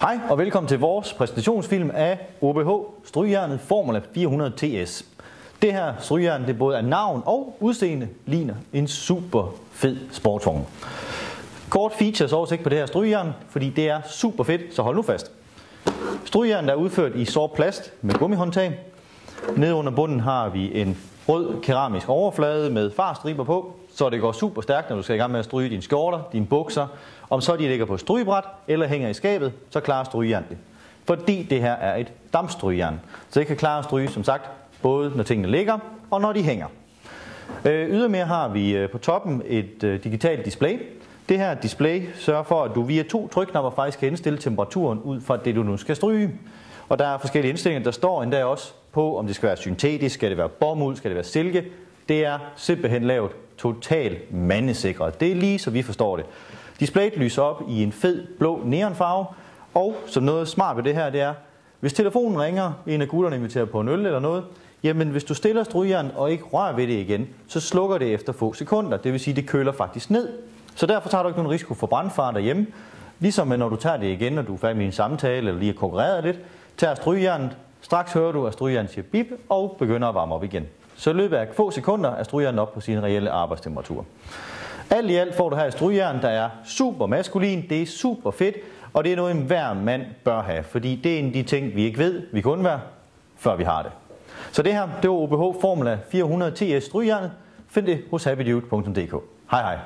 Hej og velkommen til vores præsentationsfilm af OBH Strygjernet Formula 400 TS. Det her strygjern, det både af navn og udseende ligner en super fed sportsvogn. Kort features oversigt på det her strygjern, fordi det er super fedt, så hold nu fast. Strygjernet er udført i sort plast med gummihåndtag. Nede under bunden har vi en rød keramisk overflade med fartstriber på, så det går super stærkt, når du skal i gang med at stryge dine skjorter, dine bukser. Om så de ligger på strygebræt eller hænger i skabet, så klarer strygjernet det. Fordi det her er et dampstrygjern, så det kan klare at stryge, som sagt, både når tingene ligger og når de hænger. Ydermere har vi på toppen et digitalt display. Det her display sørger for, at du via 2 trykknapper faktisk kan indstille temperaturen ud fra det, du nu skal stryge. Og der er forskellige indstillinger, der står endda også på, om det skal være syntetisk, skal det være bomuld, skal det være silke. Det er simpelthen lavet totalt mandesikret. Det er lige så vi forstår det. Displayet lyser op i en fed blå neonfarve, og som noget smart ved det her, det er, hvis telefonen ringer, en af gutterne inviterer på en øl eller noget, jamen hvis du stiller strygjernet og ikke rører ved det igen, så slukker det efter få sekunder. Det vil sige, det køler faktisk ned. Så derfor tager du ikke nogen risiko for brandfare derhjemme. Ligesom når du tager det igen, når du er færdig med en samtale eller lige har konkurreret lidt, tager strygjernet, straks hører du, at strygjernet siger bip og begynder at varme op igen. Så i løbet af få sekunder er strygjernet op på sin reelle arbejdstemperatur. Alt i alt får du her et strygjern, der er super maskulin, det er super fedt, og det er noget, enhver mand bør have, fordi det er en af de ting, vi ikke ved, vi kan undvære, før vi har det. Så det her, det var OBH Formula 400 TS strygjernet. Find det hos happydude.dk. Hej hej.